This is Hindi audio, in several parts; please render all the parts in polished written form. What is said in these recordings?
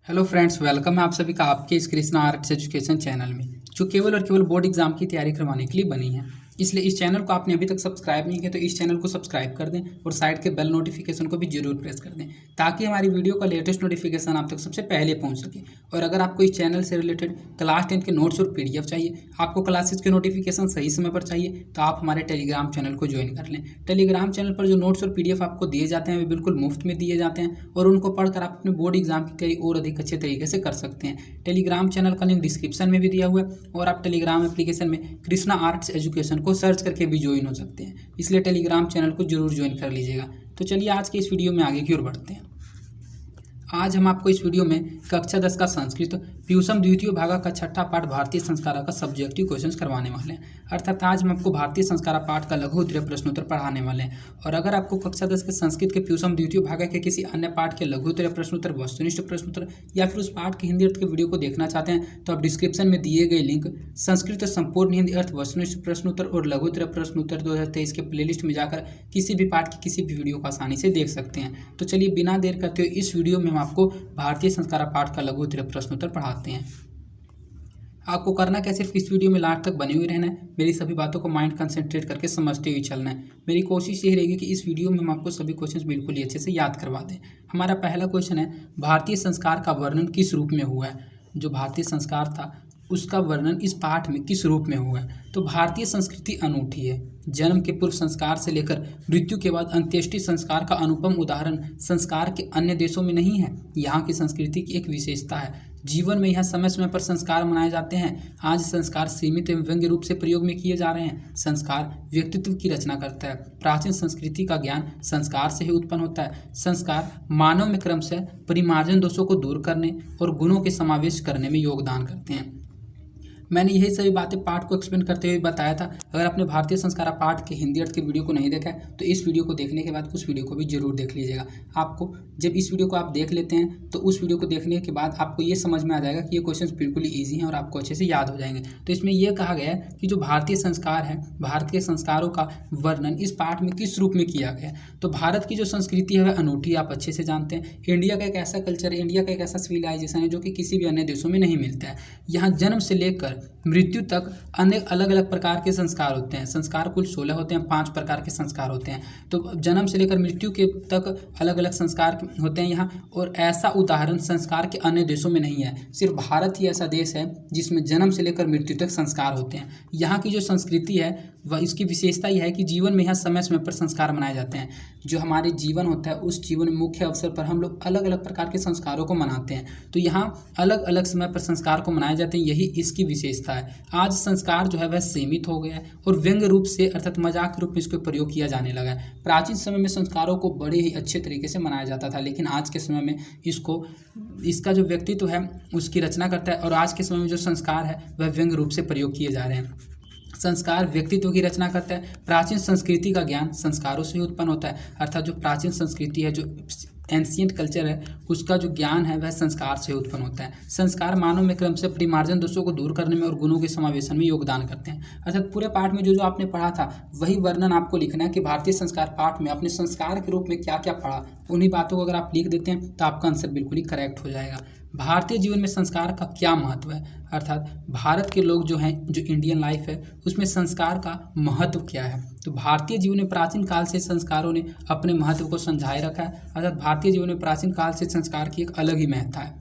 हेलो फ्रेंड्स, वेलकम है आप सभी का आपके इस कृष्णा आर्ट्स एजुकेशन चैनल में, जो केवल और केवल बोर्ड एग्जाम की तैयारी करवाने के लिए बनी है। इसलिए इस चैनल को आपने अभी तक सब्सक्राइब नहीं किया तो इस चैनल को सब्सक्राइब कर दें और साइड के बेल नोटिफिकेशन को भी जरूर प्रेस कर दें, ताकि हमारी वीडियो का लेटेस्ट नोटिफिकेशन आप तक सबसे पहले पहुंच सके। और अगर आपको इस चैनल से रिलेटेड क्लास 10 के नोट्स और PDF चाहिए, आपको क्लासेस के नोटिफिकेशन सही समय पर चाहिए, तो आप हमारे टेलीग्राम चैनल को ज्वाइन कर लें। टेलीग्राम चैनल पर जो नोट्स और PDF आपको दिए जाते हैं वे बिल्कुल मुफ्त में दिए जाते हैं और उनको पढ़कर आप अपने बोर्ड एग्जाम की तैयारी और अधिक अच्छे तरीके से कर सकते हैं। टेलीग्राम चैनल का लिंक डिस्क्रिप्शन में भी दिया हुआ है और आप टेलीग्राम एप्लीकेशन में कृष्णा आर्ट्स एजुकेशन को सर्च करके भी ज्वाइन हो सकते हैं। इसलिए टेलीग्राम चैनल को जरूर ज्वाइन कर लीजिएगा। तो चलिए आज के इस वीडियो में आगे की ओर बढ़ते हैं। आज हम आपको इस वीडियो में कक्षा 10 का संस्कृत प्यूसम द्वितीय भागा का छठा पाठ भारतीय संस्कारा का सब्जेक्टिव क्वेश्चंस करवाने वाले हैं। अर्थात आज हम आपको भारतीय संस्कारा पाठ का लघु उत्तरीय प्रश्नोत्तर पढ़ाने वाले हैं। और अगर आपको कक्षा 10 के संस्कृत के प्यूसम द्वितीय भागा के किसी अन्य पाठ के लघु उत्तरीय प्रश्नोत्तर, वस्तुनिष्ठ प्रश्नोत्तर या फिर उस पाठ के हिंदी अर्थ के वीडियो को देखना चाहते हैं, तो आप डिस्क्रिप्शन में दिए गए लिंक संस्कृत संपूर्ण हिंदी अर्थ, वस्तुनिष्ठ प्रश्नोत्तर और लघु उत्तरीय प्रश्नोत्तर 2023 के प्लेलिस्ट में जाकर किसी भी पाठ की किसी भी वीडियो को आसानी से देख सकते हैं। तो चलिए बिना देर करते हुए इस वीडियो में हम आपको भारतीय संस्कारा पाठ का लघु उत्तरीय प्रश्नोत्तर पढ़ाते हैं। आपको करना क्या, सिर्फ इस वीडियो में लास्ट तक बने हुए रहना है। मेरी सभी बातों को माइंड कंसंट्रेट करके समझते हुए चलना है। मेरी कोशिश यही रहेगी कि इस वीडियो में हम आपको सभी क्वेश्चंस बिल्कुल ही अच्छे से याद करवा दें। हमारा पहला क्वेश्चन है, भारतीय संस्कार का वर्णन किस रूप में हुआ है। जो भारतीय संस्कार था उसका वर्णन इस पाठ में किस रूप में हुआ है। तो भारतीय संस्कृति अनूठी है। जन्म के पूर्व संस्कार से लेकर मृत्यु के बाद अंत्येष्टि संस्कार का अनुपम उदाहरण संस्कार के अन्य देशों में नहीं है। यहाँ की संस्कृति की एक विशेषता है। जीवन में यहाँ समय समय पर संस्कार मनाए जाते हैं। आज संस्कार सीमित एवं व्यंग्य रूप से प्रयोग में किए जा रहे हैं। संस्कार व्यक्तित्व की रचना करता है। प्राचीन संस्कृति का ज्ञान संस्कार से ही उत्पन्न होता है। संस्कार मानव में क्रमशः परिमार्जन दोषों को दूर करने और गुणों के समावेश करने में योगदान करते हैं। मैंने यही सभी बातें पाठ को एक्सप्लेन करते हुए बताया था। अगर आपने भारतीय संस्कारा पाठ के हिंदी अर्थ के वीडियो को नहीं देखा है तो इस वीडियो को देखने के बाद उस वीडियो को भी जरूर देख लीजिएगा। आपको जब इस वीडियो को आप देख लेते हैं तो उस वीडियो को देखने के बाद आपको ये समझ में आ जाएगा कि ये क्वेश्चन बिल्कुल ही ईजी हैं और आपको अच्छे से याद हो जाएंगे। तो इसमें यह कहा गया है कि जो भारतीय संस्कार है, भारत के संस्कारों का वर्णन इस पाठ में किस रूप में किया गया है। तो भारत की जो संस्कृति है वह अनूठी, आप अच्छे से जानते हैं। इंडिया का एक ऐसा कल्चर है, इंडिया का एक ऐसा सिविलाइजेशन है जो कि किसी भी अन्य देशों में नहीं मिलता है। यहाँ जन्म से लेकर मृत्यु तक अनेक अलग अलग प्रकार के संस्कार होते हैं। संस्कार कुल 16 होते हैं, 5 प्रकार के संस्कार होते हैं। तो जन्म से लेकर मृत्यु के तक अलग अलग संस्कार होते हैं यहाँ। और ऐसा उदाहरण संस्कार के अन्य देशों में नहीं है। सिर्फ भारत ही ऐसा देश है जिसमें जन्म से लेकर मृत्यु तक संस्कार होते हैं। यहाँ की जो संस्कृति है वह इसकी विशेषता यह है कि जीवन में यहाँ समय समय पर संस्कार मनाए जाते हैं। जो हमारे जीवन होता है उस जीवन में मुख्य अवसर पर हम लोग अलग अलग प्रकार के संस्कारों को मनाते हैं। तो यहाँ अलग अलग समय पर संस्कार को मनाए जाते हैं, यही इसकी विशेषता है। आज संस्कार जो है वह सीमित हो गया है और व्यंग्य रूप से अर्थात मजाक के रूप में इसको प्रयोग किया जाने लगा है। प्राचीन समय में संस्कारों को बड़े ही अच्छे तरीके से मनाया जाता था, लेकिन आज के समय में इसका जो व्यक्तित्व है उसकी रचना करता है और आज के समय में जो संस्कार है वह व्यंग्य रूप से प्रयोग किए जा रहे हैं। संस्कार व्यक्तित्व की रचना करता है। प्राचीन संस्कृति का ज्ञान संस्कारों से ही उत्पन्न होता है। अर्थात जो प्राचीन संस्कृति है, जो एंशिएंट कल्चर है, उसका जो ज्ञान है वह संस्कार से उत्पन्न होता है। संस्कार मानव में क्रमशः परिमार्जन दोषों को दूर करने में और गुणों के समावेशन में योगदान करते हैं। अर्थात पूरे पाठ में जो आपने पढ़ा था वही वर्णन आपको लिखना है कि भारतीय संस्कार पाठ में अपने संस्कार के रूप में क्या क्या पढ़ा। उन्हीं बातों को अगर आप लिख देते हैं तो आपका आंसर बिल्कुल ही करेक्ट हो जाएगा। भारतीय जीवन में संस्कार का क्या महत्व है, अर्थात भारत के लोग जो हैं, जो इंडियन लाइफ है उसमें संस्कार का महत्व क्या है। तो भारतीय जीवन में प्राचीन काल से संस्कारों ने अपने महत्व को समझाए रखा है। अर्थात भारतीय जीवन में प्राचीन काल से संस्कार की एक अलग ही महत्ता है।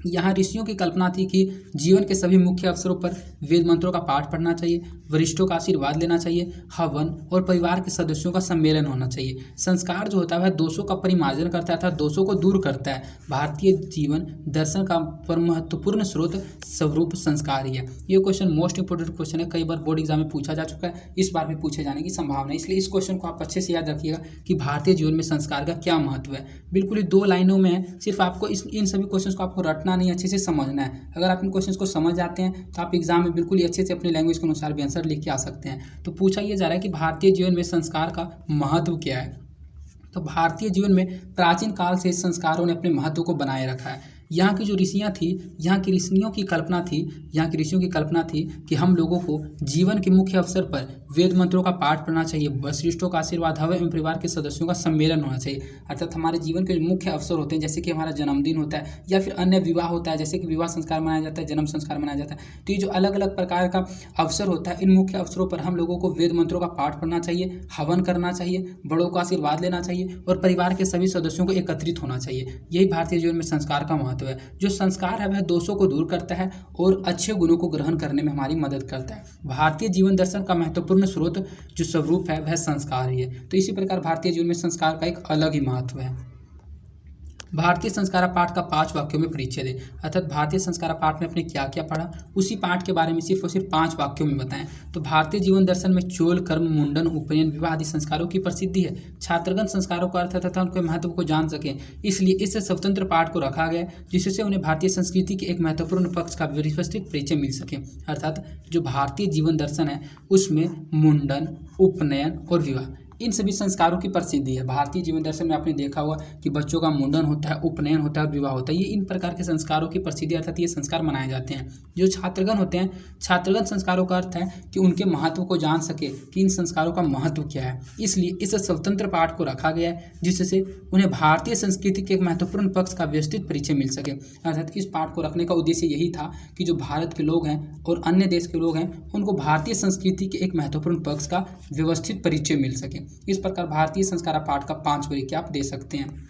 यहाँ ऋषियों की कल्पना थी कि जीवन के सभी मुख्य अवसरों पर वेद मंत्रों का पाठ पढ़ना चाहिए, वरिष्ठों का आशीर्वाद लेना चाहिए, हवन और परिवार के सदस्यों का सम्मेलन होना चाहिए। संस्कार जो होता है वह दोषों का परिमार्जन करता है, अर्थात दोषों को दूर करता है। भारतीय जीवन दर्शन का महत्वपूर्ण स्रोत स्वरूप संस्कार ही है। ये क्वेश्चन मोस्ट इंपोर्टेंट क्वेश्चन है, कई बार बोर्ड एग्जाम में पूछा जा चुका है, इस बार भी पूछे जाने की संभावना है। इसलिए इस क्वेश्चन को आप अच्छे से याद रखिएगा कि भारतीय जीवन में संस्कार का क्या महत्व है। बिल्कुल ही 2 लाइनों में है, सिर्फ आपको इन सभी क्वेश्चन को आपको रटना नहीं, अच्छे से समझना है। अगर आप इन क्वेश्चंस को समझ जाते हैं तो आप एग्जाम में बिल्कुल ही अच्छे से अपने लैंग्वेज के अनुसार भी आंसर लिख के आ सकते हैं। तो पूछा यह जा रहा है कि भारतीय जीवन में संस्कार का महत्व क्या है। तो भारतीय जीवन में प्राचीन काल से संस्कारों ने अपने महत्व को बनाए रखा है। यहाँ की जो ऋषियाँ थी, यहाँ की ऋषियों की कल्पना थी, यहाँ की ऋषियों की कल्पना थी कि हम लोगों को जीवन के मुख्य अवसर पर वेद मंत्रों का पाठ पढ़ना चाहिए, वशिष्ठों का आशीर्वाद हवे एवं परिवार के सदस्यों का सम्मेलन होना चाहिए। अर्थात हमारे जीवन के मुख्य अवसर होते हैं, जैसे कि हमारा जन्मदिन होता है या फिर अन्य विवाह होता है, जैसे कि विवाह संस्कार मनाया जाता है, जन्म संस्कार मनाया जाता है। तो ये जो अलग अलग प्रकार का अवसर होता है, इन मुख्य अवसरों पर हम लोगों को वेद मंत्रों का पाठ पढ़ना चाहिए, हवन करना चाहिए, बड़ों का आशीर्वाद लेना चाहिए और परिवार के सभी सदस्यों को एकत्रित होना चाहिए। यही भारतीय जीवन में संस्कार का महत्व है। जो संस्कार है वह दोषों को दूर करता है और अच्छे गुणों को ग्रहण करने में हमारी मदद करता है। भारतीय जीवन दर्शन का महत्वपूर्ण स्रोत जो स्वरूप है वह संस्कार ही है। तो इसी प्रकार भारतीय जीवन में संस्कार का एक अलग ही महत्व है। भारतीय संस्कार पाठ का 5 वाक्यों में परिचय दें। अर्थात भारतीय संस्कार पाठ में आपने क्या क्या पढ़ा, उसी पाठ के बारे में सिर्फ और सिर्फ 5 वाक्यों में बताएं। तो भारतीय जीवन दर्शन में चोल, कर्म, मुंडन, उपनयन, विवाह आदि संस्कारों की प्रसिद्धि है। छात्रगण संस्कारों का अर्थ तथा उनके महत्व को जान सकें, इसलिए इस स्वतंत्र पाठ को रखा गया, जिससे उन्हें भारतीय संस्कृति के एक महत्वपूर्ण पक्ष का व्यवस्थित परिचय मिल सके। अर्थात जो भारतीय जीवन दर्शन है उसमें मुंडन, उपनयन और विवाह, इन सभी संस्कारों की प्रसिद्धि है। भारतीय जीवन दर्शन में आपने देखा होगा कि बच्चों का मुंडन होता है, उपनयन होता है और विवाह होता है। ये इन प्रकार के संस्कारों की प्रसिद्धि, अर्थात ये संस्कार मनाए जाते हैं। जो छात्रगण होते हैं, छात्रगण संस्कारों का अर्थ है कि उनके महत्व को जान सके कि इन संस्कारों का महत्व क्या है, इसलिए इस स्वतंत्र पाठ को रखा गया है, जिससे उन्हें भारतीय संस्कृति के एक महत्वपूर्ण पक्ष का व्यवस्थित परिचय मिल सके। अर्थात इस पाठ को रखने का उद्देश्य यही था कि जो भारत के लोग हैं और अन्य देश के लोग हैं, उनको भारतीय संस्कृति के एक महत्वपूर्ण पक्ष का व्यवस्थित परिचय मिल सके। इस प्रकार भारतीय संस्कारा पाठ का 5 वाक्य आप दे सकते हैं।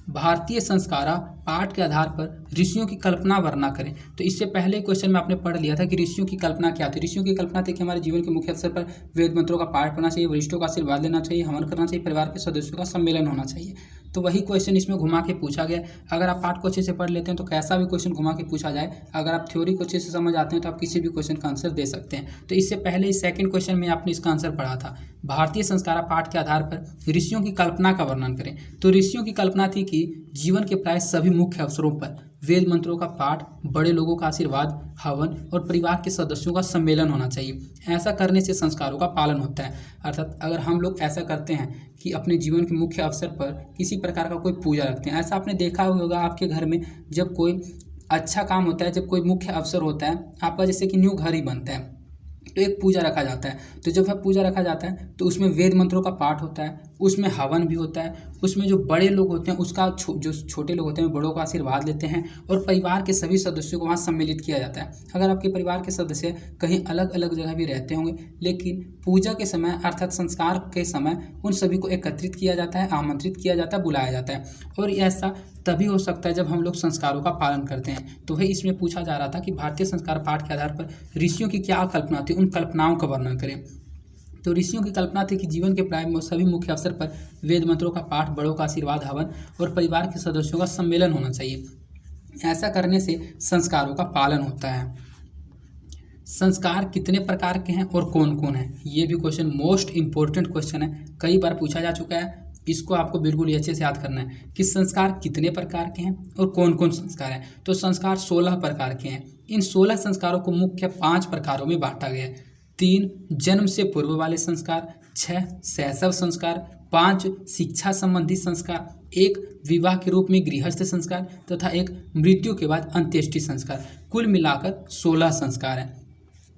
भारतीय संस्कारा पाठ के आधार पर ऋषियों की कल्पना वर्णना करें। तो इससे पहले क्वेश्चन में आपने पढ़ लिया था कि ऋषियों की कल्पना क्या थी। ऋषियों की कल्पना थी कि हमारे जीवन के मुख्य अवसर पर वेद मंत्रों का पाठ पढ़ना चाहिए, वरिष्ठों का आशीर्वाद लेना चाहिए, हवन करना चाहिए, परिवार के सदस्यों का सम्मेलन होना चाहिए। तो वही क्वेश्चन इसमें घुमा के पूछा गया। अगर आप पाठ को अच्छे से पढ़ लेते हैं तो कैसा भी क्वेश्चन घुमा के पूछा जाए, अगर आप थ्योरी को अच्छे से समझ आते हैं तो आप किसी भी क्वेश्चन का आंसर दे सकते हैं। तो इससे पहले इस सेकंड क्वेश्चन में आपने इसका आंसर पढ़ा था। भारतीय संस्कारा पाठ के आधार पर ऋषियों की कल्पना का वर्णन करें। तो ऋषियों की कल्पना थी कि जीवन के प्राय सभी मुख्य अवसरों पर वेद मंत्रों का पाठ, बड़े लोगों का आशीर्वाद, हवन और परिवार के सदस्यों का सम्मेलन होना चाहिए। ऐसा करने से संस्कारों का पालन होता है। अर्थात अगर हम लोग ऐसा करते हैं कि अपने जीवन के मुख्य अवसर पर किसी प्रकार का कोई पूजा रखते हैं, ऐसा आपने देखा होगा आपके घर में जब कोई अच्छा काम होता है, जब कोई मुख्य अवसर होता है आपका, जैसे कि न्यू घर ही बनता है तो एक पूजा रखा जाता है। तो जब वह पूजा रखा जाता है तो उसमें वेद मंत्रों का पाठ होता है, उसमें हवन भी होता है, उसमें जो बड़े लोग होते हैं उसका जो छोटे लोग होते हैं बड़ों का आशीर्वाद लेते हैं और परिवार के सभी सदस्यों को वहाँ सम्मिलित किया जाता है। अगर आपके परिवार के सदस्य कहीं अलग अलग जगह भी रहते होंगे, लेकिन पूजा के समय अर्थात संस्कार के समय उन सभी को एकत्रित किया जाता है, आमंत्रित किया जाता है, बुलाया जाता है। और ऐसा तभी हो सकता है जब हम लोग संस्कारों का पालन करते हैं। तो वही इसमें पूछा जा रहा था कि भारतीय संस्कार पाठ के आधार पर ऋषियों की क्या कल्पना थी, उन कल्पनाओं का वर्णन करें। तो ऋषियों की कल्पना थी कि जीवन के प्राय सभी मुख्य अवसर पर वेद मंत्रों का पाठ, बड़ों का आशीर्वाद, हवन और परिवार के सदस्यों का सम्मेलन होना चाहिए। ऐसा करने से संस्कारों का पालन होता है। संस्कार कितने प्रकार के हैं और कौन कौन है, ये भी क्वेश्चन मोस्ट इंपॉर्टेंट क्वेश्चन है, कई बार पूछा जा चुका है। इसको आपको बिल्कुल अच्छे से याद करना है कि संस्कार कितने प्रकार के हैं और कौन कौन संस्कार हैं। तो संस्कार 16 प्रकार के हैं। इन 16 संस्कारों को मुख्य 5 प्रकारों में बांटा गया है। 3 जन्म से पूर्व वाले संस्कार, 6 शैशव संस्कार, 5 शिक्षा संबंधी संस्कार, 1 विवाह के रूप में गृहस्थ संस्कार तथा 1 मृत्यु के बाद अंत्येष्टि संस्कार। कुल मिलाकर 16 संस्कार हैं।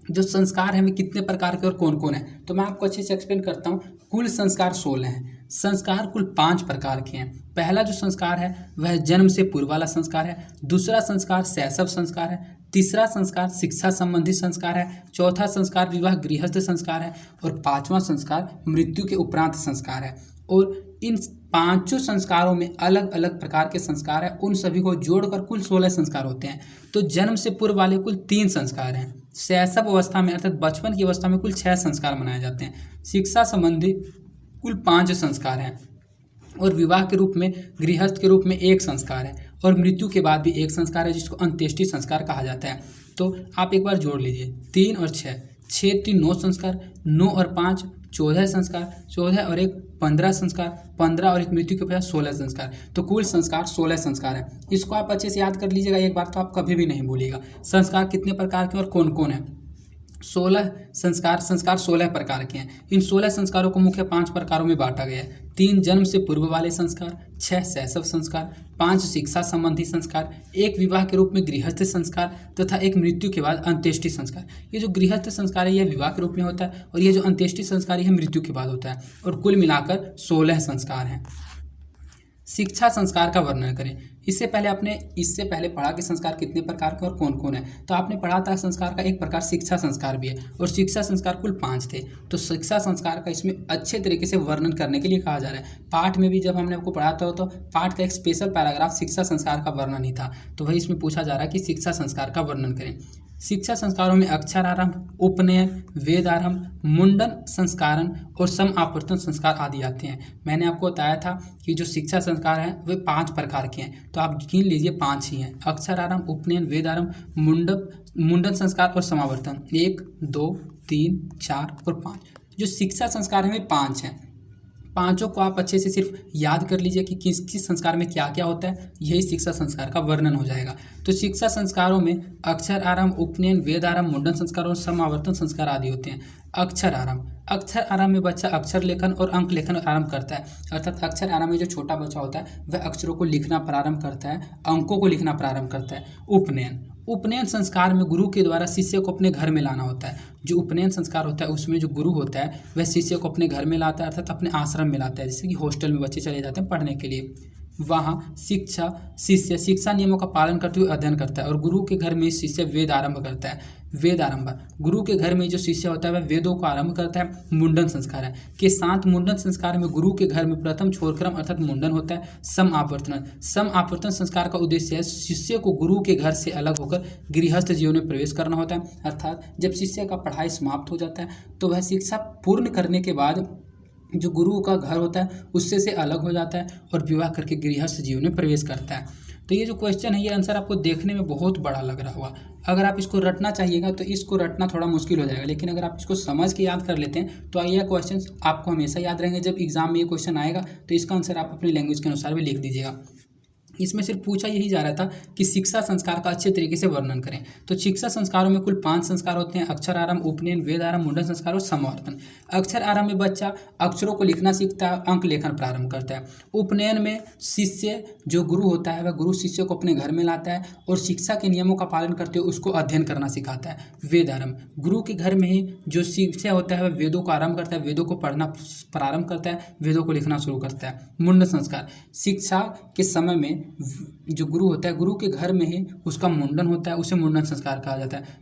जो संस्कार हैं वे कितने प्रकार के और कौन कौन है, तो मैं आपको अच्छे से एक्सप्लेन करता हूँ। कुल संस्कार 16 हैं। संस्कार कुल 5 प्रकार के हैं। पहला जो संस्कार है वह जन्म से पूर्व वाला संस्कार है। दूसरा संस्कार शैशव संस्कार है। तीसरा संस्कार शिक्षा संबंधी संस्कार है। चौथा संस्कार विवाह गृहस्थ संस्कार है और 5वां संस्कार मृत्यु के उपरांत संस्कार है। और इन 5 संस्कारों में अलग अलग प्रकार के संस्कार हैं, उन सभी को जोड़कर कुल 16 संस्कार होते हैं। तो जन्म से पूर्व वाले कुल 3 संस्कार हैं। शैशव अवस्था में अर्थात बचपन की अवस्था में कुल 6 संस्कार मनाए जाते हैं। शिक्षा संबंधी कुल 5 संस्कार हैं और विवाह के रूप में गृहस्थ के रूप में 1 संस्कार है और मृत्यु के बाद भी 1 संस्कार है जिसको अंत्येष्टि संस्कार कहा जाता है। तो आप एक बार जोड़ लीजिए 3 और 6, 6 3 9 संस्कार, 9 और 5 14 संस्कार, 14 और 1 15 संस्कार, 15 और 1 मृत्यु के बाद 16 संस्कार। तो कुल संस्कार 16 संस्कार है। इसको आप अच्छे से याद कर लीजिएगा एक बार, तो आप कभी भी नहीं भूलिएगा संस्कार कितने प्रकार के और कौन कौन है। 16 संस्कार 16 प्रकार के हैं। इन 16 संस्कारों को मुख्य 5 प्रकारों में बांटा गया है। 3 जन्म से पूर्व वाले संस्कार, 6 शैशव संस्कार, 5 शिक्षा संबंधी संस्कार, 1 विवाह के रूप में गृहस्थ संस्कार तथा 1 मृत्यु के बाद अंत्येष्टि संस्कार। ये जो गृहस्थ संस्कार है यह विवाह के रूप में होता है और ये जो अंत्येष्टि संस्कार है मृत्यु के बाद होता है और कुल मिलाकर 16 संस्कार हैं। शिक्षा संस्कार का वर्णन करें। इससे पहले पढ़ा कि संस्कार कितने प्रकार के और कौन कौन है। तो आपने पढ़ा था संस्कार का एक प्रकार शिक्षा संस्कार भी है और शिक्षा संस्कार कुल 5 थे। तो शिक्षा संस्कार का इसमें अच्छे तरीके से वर्णन करने के लिए कहा जा रहा है। पाठ में भी जब हमने आपको पढ़ा था तो पाठ का एक स्पेशल पैराग्राफ शिक्षा संस्कार का वर्णन ही था, तो वही इसमें पूछा जा रहा है कि शिक्षा संस्कार का वर्णन करें। शिक्षा संस्कारों में अक्षर आरंभ, उपनयन, वेद आरंभ, मुंडन संस्कारन और सम आवर्तन संस्कार आदि आते हैं। मैंने आपको बताया था कि जो शिक्षा संस्कार हैं वे 5 प्रकार के हैं, तो आप गिन लीजिए 5 ही हैं। अक्षर आरंभ, उपनयन, वेद आरंभ, मुंडन संस्कार और समावर्तन। 1, 2, 3, 4 और 5 जो शिक्षा संस्कार हैं वे 5 हैं। पांचों को आप अच्छे से सिर्फ याद कर लीजिए कि किस किस संस्कार में क्या क्या होता है, यही शिक्षा संस्कार का वर्णन हो जाएगा। तो शिक्षा संस्कारों में अक्षर आरंभ, उपनयन, वेद आरंभ, मुंडन संस्कार और समावर्तन संस्कार आदि होते हैं। अक्षर आरंभ में बच्चा अक्षर लेखन और अंक लेखन आरंभ करता है, अर्थात अक्षर आरंभ में जो छोटा बच्चा होता है वह अक्षरों को लिखना प्रारंभ करता है, अंकों को लिखना प्रारंभ करता है। उपनयन संस्कार में गुरु के द्वारा शिष्य को अपने घर में लाना होता है। जो उपनयन संस्कार होता है उसमें जो गुरु होता है वह शिष्य को अपने घर में लाता है, अर्थात अपने आश्रम में लाता है। जैसे कि हॉस्टल में बच्चे चले जाते हैं पढ़ने के लिए, वहाँ शिष्य शिक्षा नियमों का पालन करते हुए अध्ययन करता है और गुरु के घर में शिष्य वेद आरंभ करता है। वेद आरंभ, गुरु के घर में जो शिष्य होता है वह वेदों को आरंभ करता है। मुंडन संस्कार है के साथ मुंडन संस्कार में गुरु के घर में प्रथम छोरक्रम अर्थात मुंडन होता है। सम आवर्तन संस्कार का उद्देश्य है शिष्य को गुरु के घर से अलग होकर गृहस्थ जीवन में प्रवेश करना होता है, अर्थात जब शिष्य का पढ़ाई समाप्त हो जाता है तो वह शिक्षा पूर्ण करने के बाद जो गुरु का घर होता है उससे से अलग हो जाता है और विवाह करके गृहस्थ जीवन में प्रवेश करता है। तो ये जो क्वेश्चन है ये आंसर आपको देखने में बहुत बड़ा लग रहा होगा। अगर आप इसको रटना चाहिएगा तो इसको रटना थोड़ा मुश्किल हो जाएगा, लेकिन अगर आप इसको समझ के याद कर लेते हैं तो ये क्वेश्चन आपको हमेशा याद रहेंगे। जब एग्जाम में ये क्वेश्चन आएगा तो इसका आंसर आप अपनी लैंग्वेज के अनुसार भी लिख दीजिएगा। इसमें सिर्फ पूछा यही जा रहा था कि शिक्षा संस्कार का अच्छे तरीके से वर्णन करें। तो शिक्षा संस्कारों में कुल 5 संस्कार होते हैं। अक्षर आरंभ, उपनयन, वेद आरंभ, मुंडन संस्कार और समावर्तन। अक्षर आरंभ में बच्चा अक्षरों को लिखना सीखता है, अंक लेखन प्रारंभ करता है। उपनयन में शिष्य जो गुरु होता है वह गुरु शिष्य को अपने घर में लाता है और शिक्षा के नियमों का पालन करते हुए उसको अध्ययन करना सिखाता है। वेद आरंभ, गुरु के घर में ही जो शिष्य होता है वह वेदों को आरंभ करता है, वेदों को पढ़ना प्रारंभ करता है, वेदों को लिखना शुरू करता है। मुंडन संस्कार, शिक्षा के समय में जो गुरु होता है गुरु के घर में ही उसका मुंडन होता है, उसे मुंडन संस्कार कहा जाता है।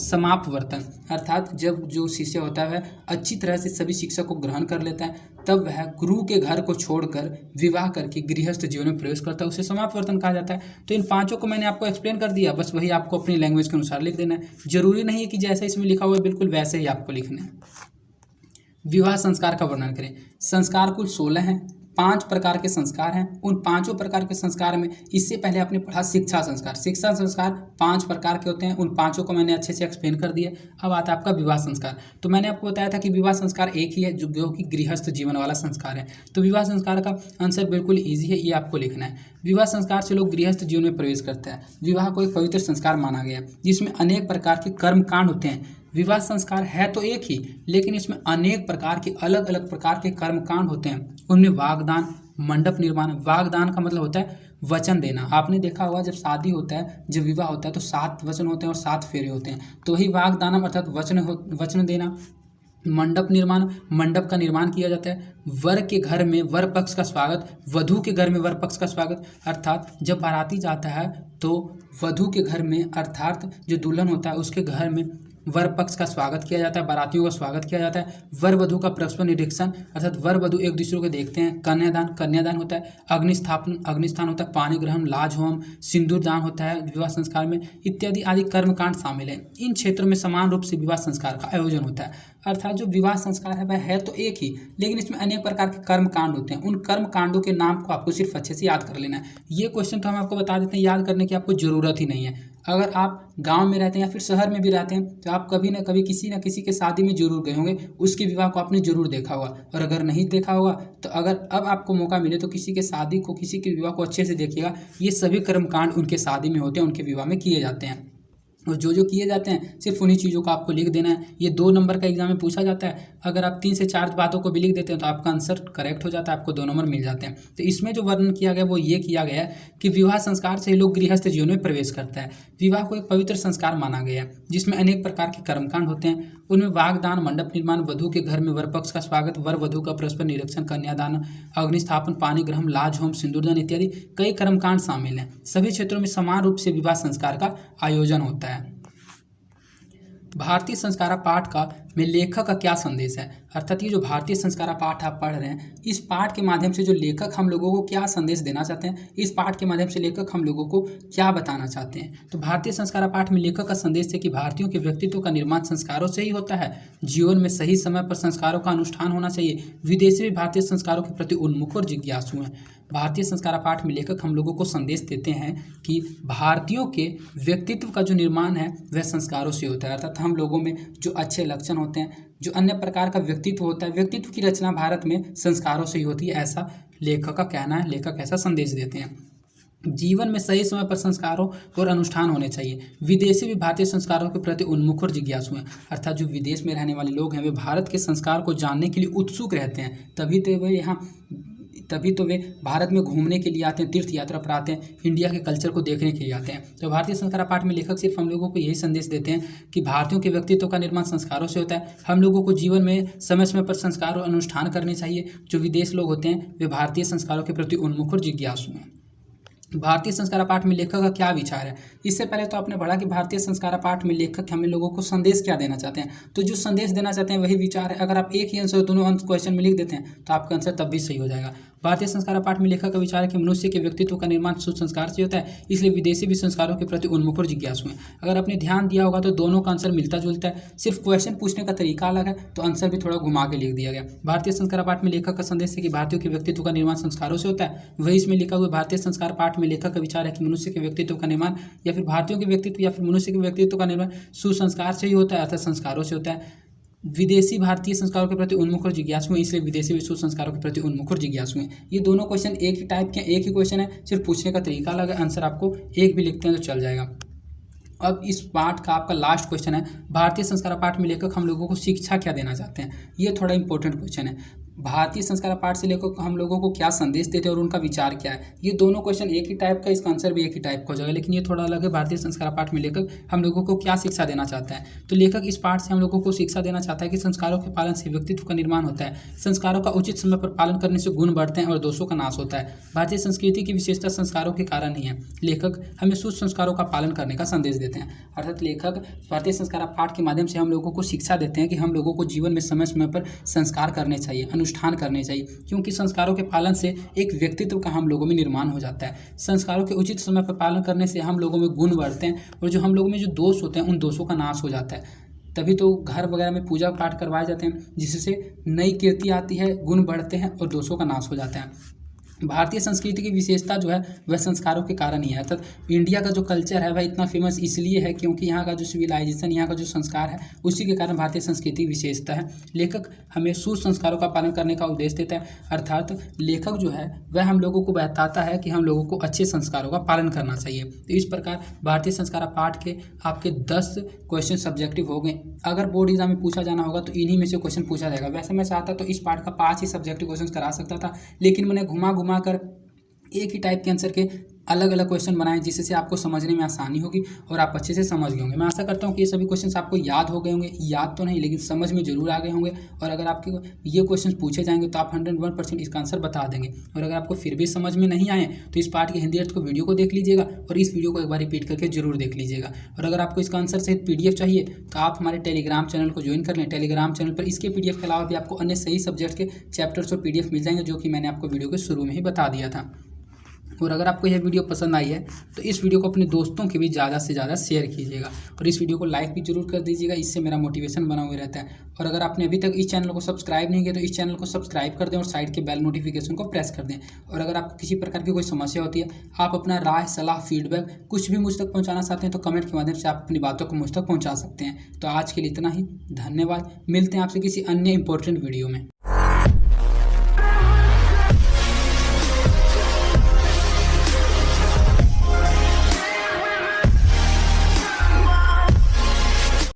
समापवर्तन, अर्थात जब जो शिष्य होता है वह अच्छी तरह से सभी शिक्षा को ग्रहण कर लेता है तब वह गुरु के घर को छोड़कर विवाह करके गृहस्थ जीवन में प्रवेश करता है, उसे समापवर्तन कहा जाता है। तो इन 5 को मैंने आपको एक्सप्लेन कर दिया, बस वही आपको अपनी लैंग्वेज के अनुसार लिख देना है। जरूरी नहीं है कि जैसा इसमें लिखा हुआ है बिल्कुल वैसे ही आपको लिखना है। विवाह संस्कार का वर्णन करें। संस्कार कुल 16 हैं, 5 प्रकार के संस्कार हैं। उन 5 प्रकार के संस्कार में इससे पहले आपने पढ़ा शिक्षा संस्कार। शिक्षा संस्कार 5 प्रकार के होते हैं, उन 5 को मैंने अच्छे से एक्सप्लेन कर दिया। अब आता है आपका विवाह संस्कार। तो मैंने आपको बताया था कि विवाह संस्कार एक ही है जो कि गृहस्थ जीवन वाला संस्कार है। तो विवाह संस्कार का आंसर बिल्कुल ईजी है, ये आपको लिखना है। विवाह संस्कार से लोग गृहस्थ जीवन में प्रवेश करते हैं। विवाह को एक पवित्र संस्कार माना गया जिसमें अनेक प्रकार के कर्म कांड होते हैं। विवाह संस्कार है तो एक ही, लेकिन इसमें अनेक प्रकार के अलग अलग प्रकार के कर्म कांड होते हैं। उनमें वागदान, मंडप निर्माण। वागदान का मतलब होता है वचन देना। आपने देखा होगा जब शादी होता है, जब विवाह होता है तो 7 वचन होते हैं और 7 फेरे होते हैं, तो वही वागदानम अर्थात वचन देना। मंडप निर्माण, मंडप का निर्माण किया जाता है। वर के घर में वर पक्ष का स्वागत, वधू के घर में वर पक्ष का स्वागत, अर्थात जब बाराती जाता है तो वधू के घर में अर्थात जो दुल्हन होता है उसके घर में वर पक्ष का स्वागत किया जाता है, बारातियों का स्वागत किया जाता है। वर वधू का परस्पर निरीक्षण, अर्थात वर वधू एक दूसरे को देखते हैं। कन्यादान होता है। अग्निस्थान होता है। पानी ग्रहण, लाज होम, सिंदूर दान होता है विवाह संस्कार में, इत्यादि आदि कर्मकांड शामिल है। इन क्षेत्रों में समान रूप से विवाह संस्कार का आयोजन होता है। अर्थात जो विवाह संस्कार है वह है तो एक ही, लेकिन इसमें अनेक प्रकार के कर्म कांड होते हैं। उन कर्म कांडों के नाम को आपको सिर्फ अच्छे से याद कर लेना है। ये क्वेश्चन तो हम आपको बता देते हैं, याद करने की आपको जरूरत ही नहीं है। अगर आप गांव में रहते हैं या फिर शहर में भी रहते हैं तो आप कभी ना कभी किसी न किसी के शादी में जरूर गए होंगे, उसके विवाह को आपने जरूर देखा होगा। और अगर नहीं देखा होगा तो अगर अब आपको मौका मिले तो किसी के शादी को, किसी के विवाह को अच्छे से देखिएगा। ये सभी कर्मकांड उनके शादी में होते हैं, उनके विवाह में किए जाते हैं। और जो जो किए जाते हैं सिर्फ उन्हीं चीज़ों को आपको लिख देना है। ये 2 नंबर का एग्जाम में पूछा जाता है। अगर आप 3 से 4 बातों को भी लिख देते हैं तो आपका आंसर करेक्ट हो जाता है, आपको 2 नंबर मिल जाते हैं। तो इसमें जो वर्णन किया गया वो ये किया गया है कि विवाह संस्कार से लोग गृहस्थ जीवन में प्रवेश करता है। विवाह को एक पवित्र संस्कार माना गया है जिसमें अनेक प्रकार के कर्मकांड होते हैं। उनमें वागदान, मंडप निर्माण, वधु के घर में वर पक्ष का स्वागत, वर वधु का परस्पर निरीक्षण, कन्यादान, अग्निस्थापन, पानी ग्रहण, लाज होम, सिंदूरदान इत्यादि कई कर्मकांड शामिल हैं। सभी क्षेत्रों में समान रूप से विवाह संस्कार का आयोजन होता है। भारतीय संस्कारा पाठ का में लेखक का क्या संदेश है, अर्थात ये जो भारतीय संस्कारा पाठ आप पढ़ रहे हैं, इस पाठ के माध्यम से जो लेखक हम लोगों को क्या संदेश देना चाहते हैं, इस पाठ के माध्यम से लेखक हम लोगों को क्या बताना चाहते हैं। तो भारतीय संस्कारा पाठ में लेखक का संदेश है कि भारतीयों के व्यक्तित्व का निर्माण संस्कारों से ही होता है। जीवन में सही समय पर संस्कारों का अनुष्ठान होना चाहिए। विदेशी भी भारतीय संस्कारों के प्रति उन्मुख और जिज्ञासु हैं। भारतीय संस्कारा पाठ में लेखक हम लोगों को संदेश देते हैं कि भारतीयों के व्यक्तित्व का जो निर्माण है वह संस्कारों से होता है, अर्थात हम लोगों में जो अच्छे लक्षण होते हैं, जो अन्य प्रकार का व्यक्तित्व होता है, व्यक्तित्व की रचना भारत में संस्कारों से ही होती है, ऐसा लेखक का कहना है। लेखक ऐसा संदेश देते हैं। जीवन में सही समय पर संस्कारों और अनुष्ठान होने चाहिए। विदेशी भी भारतीय संस्कारों के प्रति उन्मुख और जिज्ञासु हैं, अर्थात जो विदेश में रहने वाले लोग हैं वे भारत के संस्कार को जानने के लिए उत्सुक रहते हैं। तभी तो वे भारत में घूमने के लिए आते हैं, तीर्थ यात्रा पर आते हैं, इंडिया के कल्चर को देखने के लिए आते हैं। तो भारतीय संस्कारा पाठ में लेखक सिर्फ हम लोगों को यही संदेश देते हैं कि भारतीयों के व्यक्तित्व का निर्माण संस्कारों से होता है। हम लोगों को जीवन में समय समय पर संस्कार और अनुष्ठान करने चाहिए। जो विदेश लोग होते हैं वे भारतीय संस्कारों के प्रति उन्मुख और जिज्ञासु हैं। भारतीय संस्कारा पाठ में लेखक का क्या विचार है। इससे पहले तो आपने पढ़ा कि भारतीय संस्कारा पाठ में लेखक हमें लोगों को संदेश क्या देना चाहते हैं। तो जो संदेश देना चाहते हैं वही विचार है। अगर आप एक ही आंसर दोनों क्वेश्चन में लिख देते हैं तो आपका आंसर तब भी सही हो जाएगा। भारतीय संस्कारा पाठ में लेखक का विचार है कि मनुष्य के व्यक्तित्व का निर्माण सुसंस्कार से होता है, इसलिए विदेशी भी संस्कारों के प्रति उन्मुख और जिज्ञासु हैं। अगर आपने ध्यान दिया होगा तो दोनों का आंसर मिलता जुलता है, सिर्फ क्वेश्चन पूछने का तरीका अलग है, तो आंसर भी थोड़ा घुमा के लिख दिया गया। भारतीय संस्कारा पाठ में लेखक का संदेश है कि भारतीयों के व्यक्तित्व का निर्माण संस्कारों से होता है, वही इसमें लिखा हुआ भारतीय संस्कार पाठ में लेखक का विचार है कि मनुष्य के व्यक्तित्व का निर्माण या फिर भारतीयों के व्यक्तित्व या फिर मनुष्य के व्यक्तित्व का निर्माण सुसंस्कार से ही होता है, अर्थात संस्कारों से होता है। विदेशी भारतीय संस्कारों के प्रति उन्मुख और जिज्ञासु हैं, इसलिए विदेशी विश्व संस्कारों के प्रति उन्मुख और जिज्ञासु हैं। ये दोनों क्वेश्चन एक ही टाइप के, एक ही क्वेश्चन है, सिर्फ पूछने का तरीका अलग है। आंसर आपको एक भी लिखते हैं तो चल जाएगा। अब इस पाठ का आपका लास्ट क्वेश्चन है, भारतीय संस्कारा पाठ में लेखक हम लोगों को शिक्षा क्या देना चाहते हैं। ये थोड़ा इंपॉर्टेंट क्वेश्चन है। भारतीय संस्कारा पाठ से लेखक हम लोगों को क्या संदेश देते हैं और उनका विचार क्या है। ये दोनों क्वेश्चन एक ही टाइप का, इसका आंसर भी एक ही टाइप का हो जाएगा, लेकिन ये थोड़ा अलग है। भारतीय संस्कारा पाठ में लेखक हम लोगों को क्या शिक्षा देना चाहता है। तो लेखक इस पाठ से हम लोगों को शिक्षा देना चाहता है कि संस्कारों के पालन से व्यक्तित्व का निर्माण होता है। संस्कारों का उचित समय पर पालन करने से गुण बढ़ते हैं और दोषों का नाश होता है। भारतीय संस्कृति की विशेषता संस्कारों के कारण ही है। लेखक हमें सुसंस्कारों का पालन करने का संदेश देते हैं, अर्थात लेखक भारतीय संस्कारा पाठ के माध्यम से हम लोगों को शिक्षा देते हैं कि हम लोगों को जीवन में समय समय पर संस्कार करने चाहिए, अनुष्ठान करने चाहिए, क्योंकि संस्कारों के पालन से एक व्यक्तित्व का हम लोगों में निर्माण हो जाता है। संस्कारों के उचित समय पर पालन करने से हम लोगों में गुण बढ़ते हैं और जो हम लोगों में जो दोष होते हैं उन दोषों का नाश हो जाता है। तभी तो घर वगैरह में पूजा पाठ करवाए जाते हैं, जिससे नई कीर्ति आती है, गुण बढ़ते हैं और दोषों का नाश हो जाता है। भारतीय संस्कृति की विशेषता जो है वह संस्कारों के कारण ही है, अर्थात इंडिया का जो कल्चर है वह इतना फेमस इसलिए है क्योंकि यहाँ का जो सिविलाइजेशन, यहाँ का जो संस्कार है उसी के कारण भारतीय संस्कृति विशेषता है। लेखक हमें सुसंस्कारों का पालन करने का उद्देश्य देता है, अर्थात लेखक जो है वह हम लोगों को बताता है कि हम लोगों को अच्छे संस्कारों का पालन करना चाहिए। तो इस प्रकार भारतीय संस्कारा पाठ के आपके 10 क्वेश्चन सब्जेक्टिव हो गए। अगर बोर्ड एग्जाम में पूछा जाना होगा तो इन्हीं में से क्वेश्चन पूछा जाएगा। वैसे मैं चाहता तो इस पाठ का 5 ही सब्जेक्टिव क्वेश्चन करा सकता था, लेकिन मैंने घुमा कर एक ही टाइप के आंसर के अलग अलग क्वेश्चन बनाए, जिससे आपको समझने में आसानी होगी और आप अच्छे से समझ गए होंगे। मैं आशा करता हूँ कि ये सभी क्वेश्चंस आपको याद हो गए होंगे, याद तो नहीं लेकिन समझ में जरूर आ गए होंगे। और अगर आपके ये क्वेश्चंस पूछे जाएंगे तो आप 101% इसका आंसर बता देंगे। और अगर आपको फिर भी समझ में नहीं आए तो इस पाठ के हिंदी अर्थ को वीडियो को देख लीजिएगा और इस वीडियो को एक बार रिपीट करके जरूर देख लीजिएगा। और अगर आपको इसका आंसर सहित PDF चाहिए तो आप हमारे टेलीग्राम चैनल को ज्वाइन कर लें। टेलीग्राम चैनल पर इसके PDF के अलावा भी आपको अन्य सही सब्जेक्ट के चैप्टर्स और PDF मिल जाएंगे, जो कि मैंने आपको वीडियो के शुरू में ही बता दिया था। और अगर आपको यह वीडियो पसंद आई है तो इस वीडियो को अपने दोस्तों के भी ज़्यादा से ज़्यादा शेयर कीजिएगा और इस वीडियो को लाइक भी जरूर कर दीजिएगा, इससे मेरा मोटिवेशन बना हुआ रहता है। और अगर आपने अभी तक इस चैनल को सब्सक्राइब नहीं किया तो इस चैनल को सब्सक्राइब कर दें और साइड के बेल नोटिफिकेशन को प्रेस कर दें। और अगर आपको किसी प्रकार की कोई समस्या होती है, आप अपना राय, सलाह, फीडबैक कुछ भी मुझ तक पहुँचाना चाहते हैं तो कमेंट के माध्यम से आप अपनी बातों को मुझ तक पहुँचा सकते हैं। तो आज के लिए इतना ही, धन्यवाद। मिलते हैं आपसे किसी अन्य इंपॉर्टेंट वीडियो में।